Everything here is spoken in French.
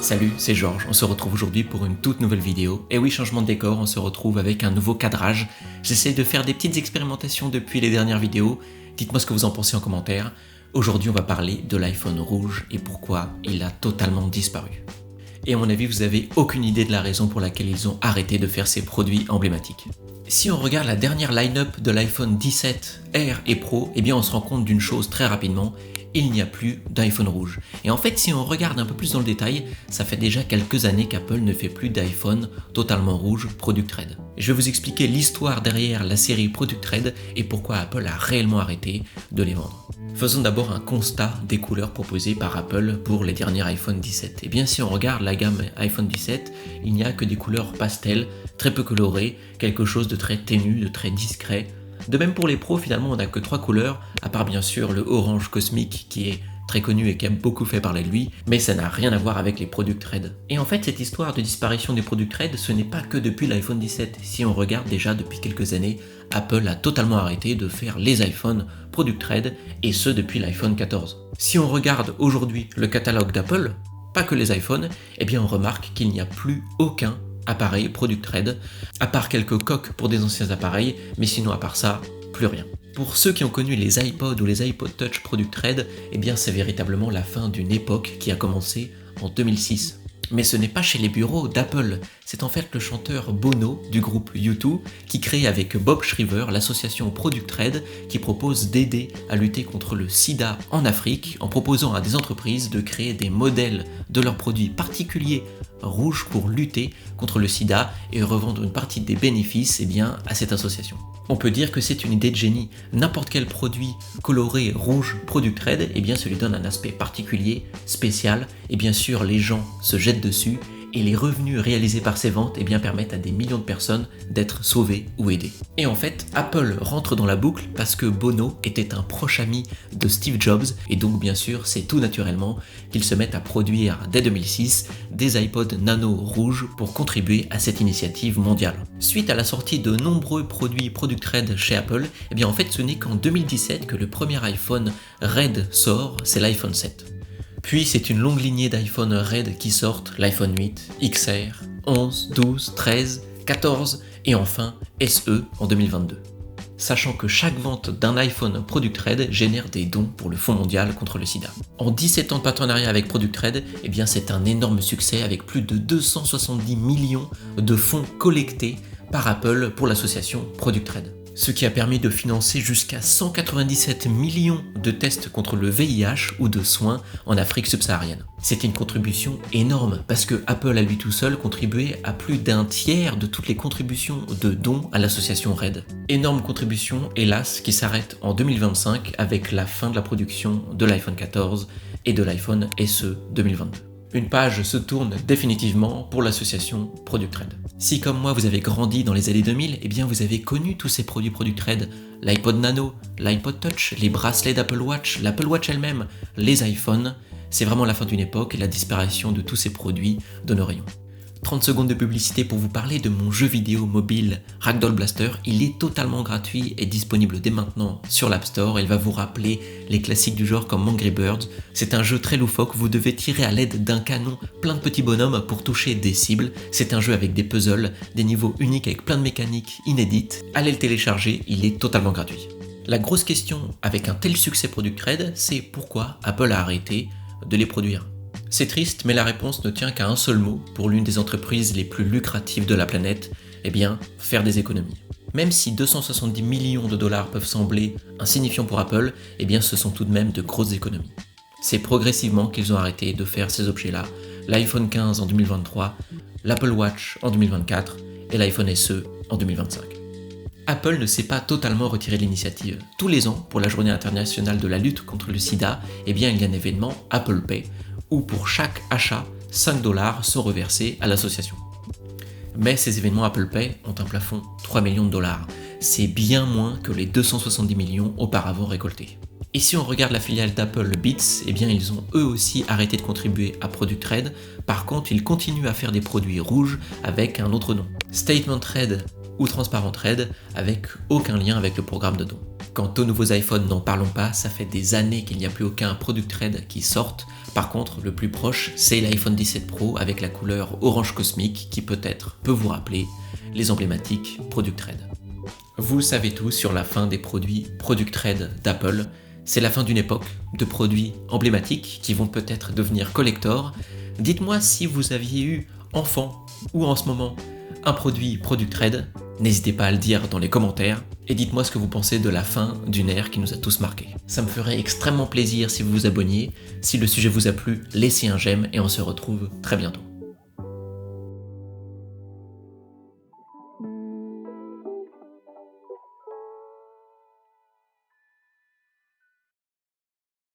Salut, c'est Georges, on se retrouve aujourd'hui pour une toute nouvelle vidéo. Et oui, changement de décor, on se retrouve avec un nouveau cadrage. J'essaie de faire des petites expérimentations depuis les dernières vidéos. Dites-moi ce que vous en pensez en commentaire. Aujourd'hui, on va parler de l'iPhone rouge et pourquoi il a totalement disparu. Et à mon avis, vous n'avez aucune idée de la raison pour laquelle ils ont arrêté de faire ces produits emblématiques. Si on regarde la dernière line-up de l'iPhone 17 R et Pro, eh bien on se rend compte d'une chose très rapidement, il n'y a plus d'iPhone rouge. Et en fait, si on regarde un peu plus dans le détail, ça fait déjà quelques années qu'Apple ne fait plus d'iPhone totalement rouge Product Red. Je vais vous expliquer l'histoire derrière la série Product Red et pourquoi Apple a réellement arrêté de les vendre. Faisons d'abord un constat des couleurs proposées par Apple pour les derniers iPhone 17. Et bien si on regarde la gamme iPhone 17, il n'y a que des couleurs pastel, très peu colorées, quelque chose de très ténu, de très discret. De même pour les pros, finalement on n'a que 3 couleurs, à part bien sûr le orange cosmique qui est très connu et qui a beaucoup fait parler de lui, mais ça n'a rien à voir avec les Product Red. Et en fait cette histoire de disparition des Product Red, ce n'est pas que depuis l'iPhone 17. Si on regarde déjà depuis quelques années, Apple a totalement arrêté de faire les iPhones Product Red, et ce depuis l'iPhone 14. Si on regarde aujourd'hui le catalogue d'Apple, pas que les iPhones, eh bien on remarque qu'il n'y a plus aucun appareil Product Red, à part quelques coques pour des anciens appareils, mais sinon à part ça, plus rien. Pour ceux qui ont connu les iPods ou les iPod Touch Product Red, eh bien c'est véritablement la fin d'une époque qui a commencé en 2006. Mais ce n'est pas chez les bureaux d'Apple, c'est en fait le chanteur Bono du groupe U2 qui crée avec Bob Shriver l'association Product Red qui propose d'aider à lutter contre le sida en Afrique en proposant à des entreprises de créer des modèles de leurs produits particuliers rouges pour lutter contre le sida et revendre une partie des bénéfices à cette association. On peut dire que c'est une idée de génie. N'importe quel produit coloré rouge Product Red, ça lui donne un aspect particulier, spécial, et bien sûr les gens se jettent dessus et les revenus réalisés par ces ventes permettent à des millions de personnes d'être sauvées ou aidées. Et en fait, Apple rentre dans la boucle parce que Bono était un proche ami de Steve Jobs et donc bien sûr c'est tout naturellement qu'ils se mettent à produire dès 2006 des iPod Nano rouges pour contribuer à cette initiative mondiale. Suite à la sortie de nombreux produits Product Red chez Apple, en fait ce n'est qu'en 2017 que le premier iPhone Red sort, c'est l'iPhone 7. Puis c'est une longue lignée d'iPhone Red qui sortent, l'iPhone 8, XR, 11, 12, 13, 14 et enfin SE en 2022. Sachant que chaque vente d'un iPhone Product Red génère des dons pour le Fonds mondial contre le sida. En 17 ans de partenariat avec Product Red, c'est un énorme succès avec plus de 270 millions de fonds collectés par Apple pour l'association Product Red. Ce qui a permis de financer jusqu'à 197 millions de tests contre le VIH ou de soins en Afrique subsaharienne. C'est une contribution énorme parce que Apple à lui tout seul contribuait à plus d'un tiers de toutes les contributions de dons à l'association RED. Énorme contribution, hélas, qui s'arrête en 2025 avec la fin de la production de l'iPhone 14 et de l'iPhone SE 2022. Une page se tourne définitivement pour l'association Product Red. Si comme moi vous avez grandi dans les années 2000, vous avez connu tous ces produits Product Red, l'iPod Nano, l'iPod Touch, les bracelets d'Apple Watch, l'Apple Watch elle-même, les iPhones, c'est vraiment la fin d'une époque et la disparition de tous ces produits de nos rayons. 30 secondes de publicité pour vous parler de mon jeu vidéo mobile Ragdoll Blaster. Il est totalement gratuit et disponible dès maintenant sur l'App Store. Il va vous rappeler les classiques du genre comme Angry Birds. C'est un jeu très loufoque, vous devez tirer à l'aide d'un canon plein de petits bonhommes pour toucher des cibles. C'est un jeu avec des puzzles, des niveaux uniques avec plein de mécaniques inédites. Allez le télécharger, il est totalement gratuit. La grosse question avec un tel succès Product Red, c'est pourquoi Apple a arrêté de les produire. C'est triste, mais la réponse ne tient qu'à un seul mot pour l'une des entreprises les plus lucratives de la planète, faire des économies. Même si 270 millions de dollars peuvent sembler insignifiants pour Apple, ce sont tout de même de grosses économies. C'est progressivement qu'ils ont arrêté de faire ces objets-là, l'iPhone 15 en 2023, l'Apple Watch en 2024 et l'iPhone SE en 2025. Apple ne s'est pas totalement retiré de l'initiative. Tous les ans, pour la journée internationale de la lutte contre le sida, il y a un événement Apple Pay, où pour chaque achat, 5 $ sont reversés à l'association. Mais ces événements Apple Pay ont un plafond 3 millions de dollars. C'est bien moins que les 270 millions auparavant récoltés. Et si on regarde la filiale d'Apple Beats, ils ont eux aussi arrêté de contribuer à Product Red. Par contre, ils continuent à faire des produits rouges avec un autre nom. Statement Red ou Transparent Red avec aucun lien avec le programme de don. Quant aux nouveaux iPhones, n'en parlons pas, ça fait des années qu'il n'y a plus aucun Product Red qui sorte. Par contre, le plus proche, c'est l'iPhone 17 Pro avec la couleur orange cosmique qui peut-être peut vous rappeler les emblématiques Product Red. Vous savez tout sur la fin des produits Product Red d'Apple. C'est la fin d'une époque de produits emblématiques qui vont peut-être devenir collector. Dites-moi si vous aviez eu enfant ou en ce moment un produit Product Red. N'hésitez pas à le dire dans les commentaires et dites-moi ce que vous pensez de la fin d'une ère qui nous a tous marqués. Ça me ferait extrêmement plaisir si vous vous abonniez. Si le sujet vous a plu, laissez un j'aime et on se retrouve très bientôt.